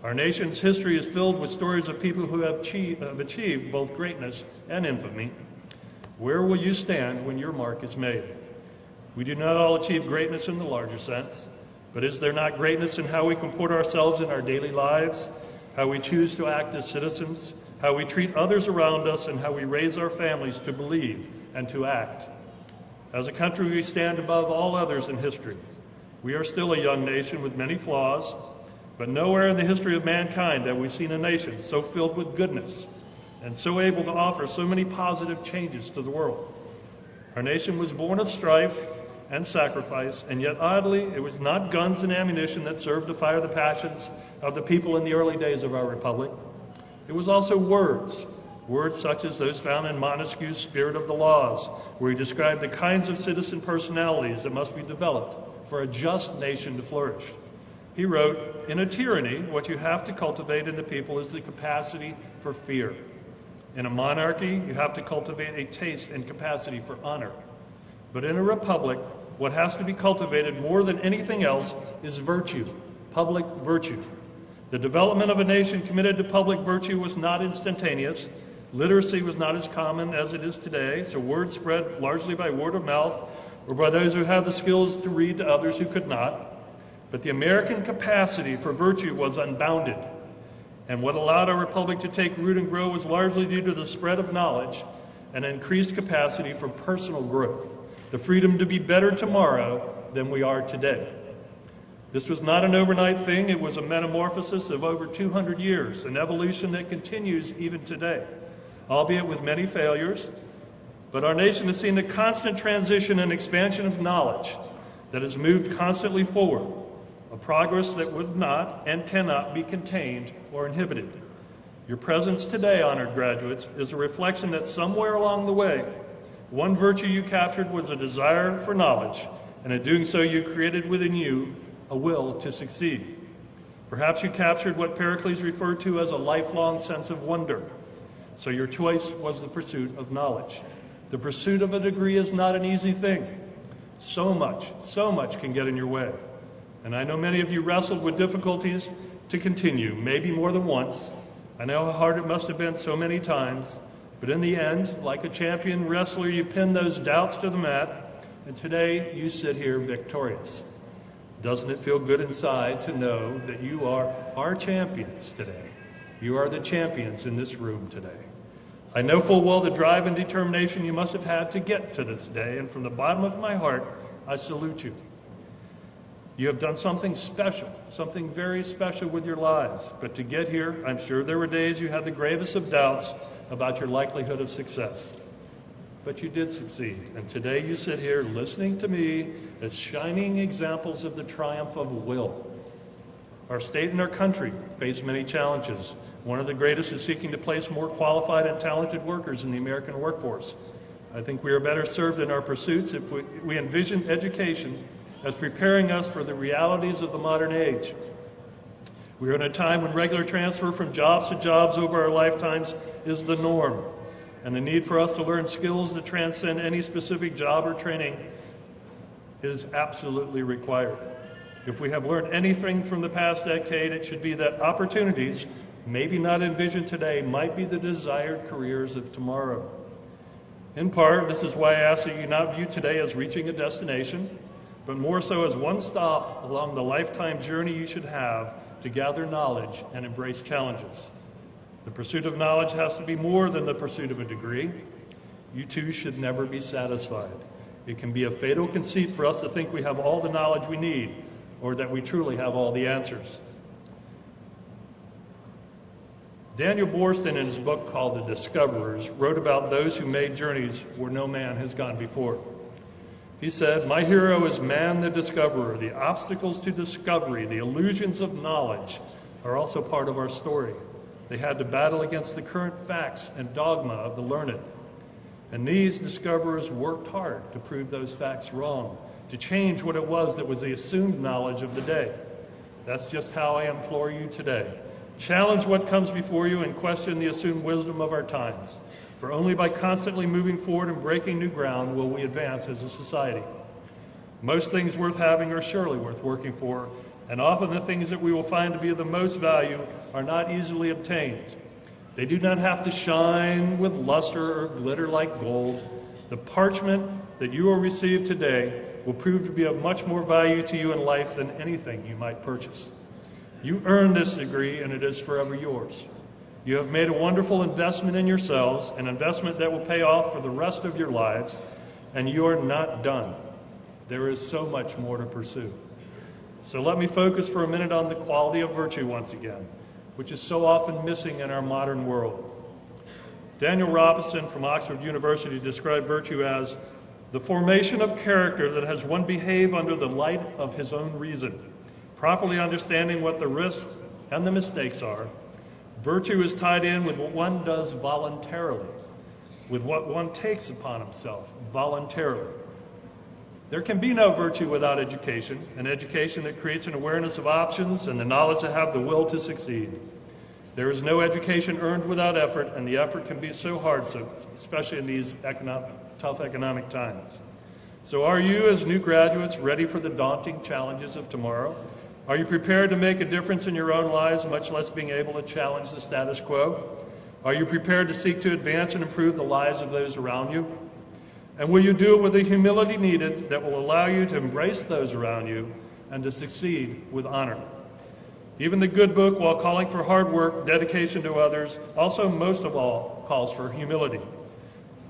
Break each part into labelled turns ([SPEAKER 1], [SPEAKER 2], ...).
[SPEAKER 1] Our nation's history is filled with stories of people who have achieved both greatness and infamy. Where will you stand when your mark is made? We do not all achieve greatness in the larger sense, but is there not greatness in how we comport ourselves in our daily lives, how we choose to act as citizens, how we treat others around us, and how we raise our families to believe and to act? As a country, we stand above all others in history. We are still a young nation with many flaws, but nowhere in the history of mankind have we seen a nation so filled with goodness and so able to offer so many positive changes to the world. Our nation was born of strife and sacrifice, and yet oddly, it was not guns and ammunition that served to fire the passions of the people in the early days of our republic. It was also words such as those found in Montesquieu's Spirit of the Laws, where he described the kinds of citizen personalities that must be developed for a just nation to flourish. He wrote, "In a tyranny, what you have to cultivate in the people is the capacity for fear. In a monarchy, you have to cultivate a taste and capacity for honor. But in a republic, what has to be cultivated more than anything else is virtue, public virtue. The development of a nation committed to public virtue was not instantaneous. Literacy was not as common as it is today, so word spread largely by word of mouth or by those who had the skills to read to others who could not. But the American capacity for virtue was unbounded, and what allowed our republic to take root and grow was largely due to the spread of knowledge and increased capacity for personal growth, the freedom to be better tomorrow than we are today. This was not an overnight thing. It was a metamorphosis of over 200 years, an evolution that continues even today, albeit with many failures. But our nation has seen the constant transition and expansion of knowledge that has moved constantly forward, a progress that would not and cannot be contained or inhibited. Your presence today, honored graduates, is a reflection that somewhere along the way, one virtue you captured was a desire for knowledge, and in doing so you created within you a will to succeed. Perhaps you captured what Pericles referred to as a lifelong sense of wonder, so your choice was the pursuit of knowledge. The pursuit of a degree is not an easy thing. So much can get in your way. And I know many of you wrestled with difficulties to continue, maybe more than once. I know how hard it must have been so many times, but in the end, like a champion wrestler, you pinned those doubts to the mat, and today you sit here victorious. Doesn't it feel good inside to know that you are our champions today? You are the champions in this room today. I know full well the drive and determination you must have had to get to this day, and from the bottom of my heart, I salute you. You have done something special, something very special with your lives. But to get here, I'm sure there were days you had the gravest of doubts about your likelihood of success. But you did succeed, and today you sit here listening to me as shining examples of the triumph of will. Our state and our country face many challenges. One of the greatest is seeking to place more qualified and talented workers in the American workforce. I think we are better served in our pursuits if we envision education as preparing us for the realities of the modern age. We are in a time when regular transfer from jobs to jobs over our lifetimes is the norm, and the need for us to learn skills that transcend any specific job or training is absolutely required. If we have learned anything from the past decade, it should be that opportunities, maybe not envisioned today, might be the desired careers of tomorrow. In part, this is why I ask that you not view today as reaching a destination, but more so as one stop along the lifetime journey you should have to gather knowledge and embrace challenges. The pursuit of knowledge has to be more than the pursuit of a degree. You too should never be satisfied. It can be a fatal conceit for us to think we have all the knowledge we need, or that we truly have all the answers. Daniel Boorstin, in his book called The Discoverers, wrote about those who made journeys where no man has gone before. He said, "My hero is man the discoverer. The obstacles to discovery, the illusions of knowledge, are also part of our story. They had to battle against the current facts and dogma of the learned. And these discoverers worked hard to prove those facts wrong, to change what it was that was the assumed knowledge of the day. That's just how I implore you today. Challenge what comes before you and question the assumed wisdom of our times. For only by constantly moving forward and breaking new ground will we advance as a society. Most things worth having are surely worth working for, and often the things that we will find to be of the most value are not easily obtained. They do not have to shine with luster or glitter like gold. The parchment that you will receive today will prove to be of much more value to you in life than anything you might purchase. You earned this degree, and it is forever yours. You have made a wonderful investment in yourselves, an investment that will pay off for the rest of your lives, and you are not done. There is so much more to pursue. So let me focus for a minute on the quality of virtue once again, which is so often missing in our modern world. Daniel Robinson from Oxford University described virtue as the formation of character that has one behave under the light of his own reason, properly understanding what the risks and the mistakes are. Virtue is tied in with what one does voluntarily, with what one takes upon himself voluntarily. There can be no virtue without education, an education that creates an awareness of options and the knowledge to have the will to succeed. There is no education earned without effort, and the effort can be so hard, especially in these tough economic times. So are you, as new graduates, ready for the daunting challenges of tomorrow? Are you prepared to make a difference in your own lives, much less being able to challenge the status quo? Are you prepared to seek to advance and improve the lives of those around you? And will you do it with the humility needed that will allow you to embrace those around you and to succeed with honor? Even the good book, while calling for hard work, dedication to others, also most of all calls for humility.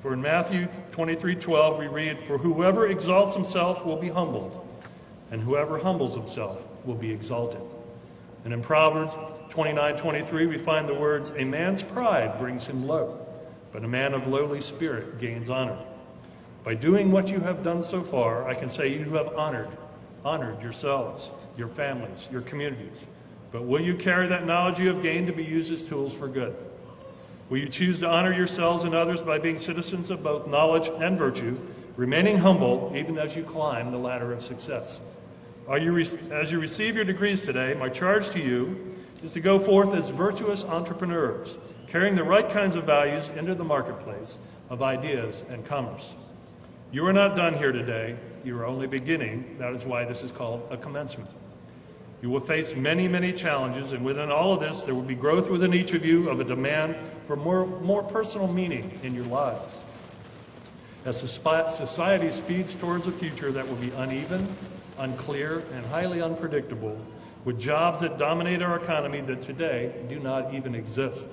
[SPEAKER 1] For in Matthew 23:12 we read, "For whoever exalts himself will be humbled, and whoever humbles himself will be exalted." And in Proverbs 29:23 we find the words, "A man's pride brings him low, but a man of lowly spirit gains honor." By doing what you have done so far, I can say you have honored yourselves, your families, your communities. But will you carry that knowledge you have gained to be used as tools for good? Will you choose to honor yourselves and others by being citizens of both knowledge and virtue, remaining humble even as you climb the ladder of success? As you receive your degrees today, my charge to you is to go forth as virtuous entrepreneurs, carrying the right kinds of values into the marketplace of ideas and commerce. You are not done here today. You are only beginning. That is why this is called a commencement. You will face many, many challenges, and within all of this, there will be growth within each of you of a demand for more personal meaning in your lives. As society speeds towards a future that will be uneven, unclear, and highly unpredictable, with jobs that dominate our economy that today do not even exist.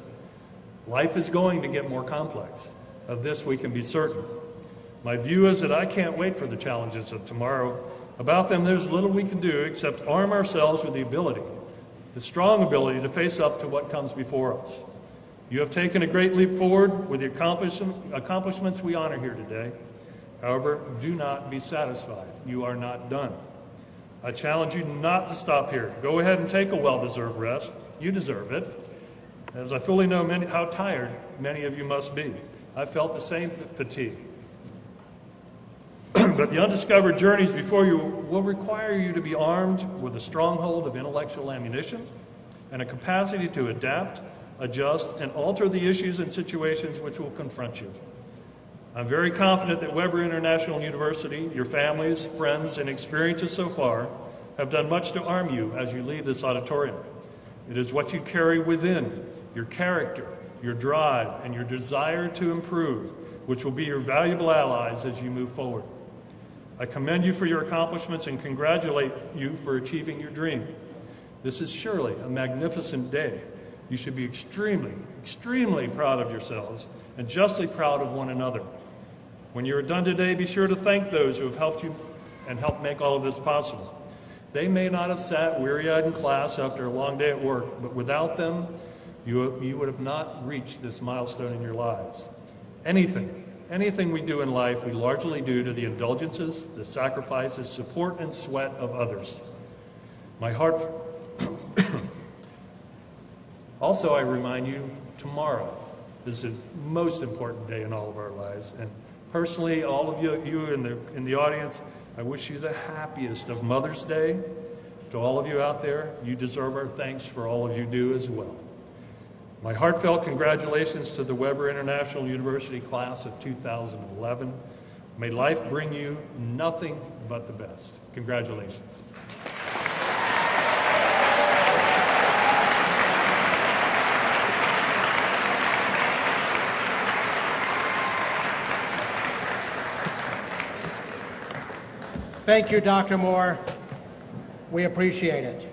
[SPEAKER 1] Life is going to get more complex. Of this we can be certain. My view is that I can't wait for the challenges of tomorrow. About them, there's little we can do except arm ourselves with the ability, the strong ability to face up to what comes before us. You have taken a great leap forward with the accomplishments we honor here today. However, do not be satisfied. You are not done. I challenge you not to stop here. Go ahead and take a well-deserved rest. You deserve it, as I fully know how tired many of you must be. I felt the same fatigue. But the undiscovered journeys before you will require you to be armed with a stronghold of intellectual ammunition and a capacity to adapt, adjust, and alter the issues and situations which will confront you. I'm very confident that Weber International University, your families, friends, and experiences so far have done much to arm you as you leave this auditorium. It is what you carry within, your character, your drive, and your desire to improve, which will be your valuable allies as you move forward. I commend you for your accomplishments and congratulate you for achieving your dream. This is surely a magnificent day. You should be extremely, extremely proud of yourselves and justly proud of one another. When you are done today, be sure to thank those who have helped you and helped make all of this possible. They may not have sat weary-eyed in class after a long day at work, but without them, you would have not reached this milestone in your lives. Anything we do in life, we largely do to the indulgences, the sacrifices, support, and sweat of others. My heart... Also, I remind you, tomorrow is the most important day in all of our lives. And personally, all of you in the audience, I wish you the happiest of Mother's Day. To all of you out there, you deserve our thanks for all of you do as well. My heartfelt congratulations to the Weber International University class of 2011. May life bring you nothing but the best. Congratulations.
[SPEAKER 2] Thank you, Dr. Moore. We appreciate it.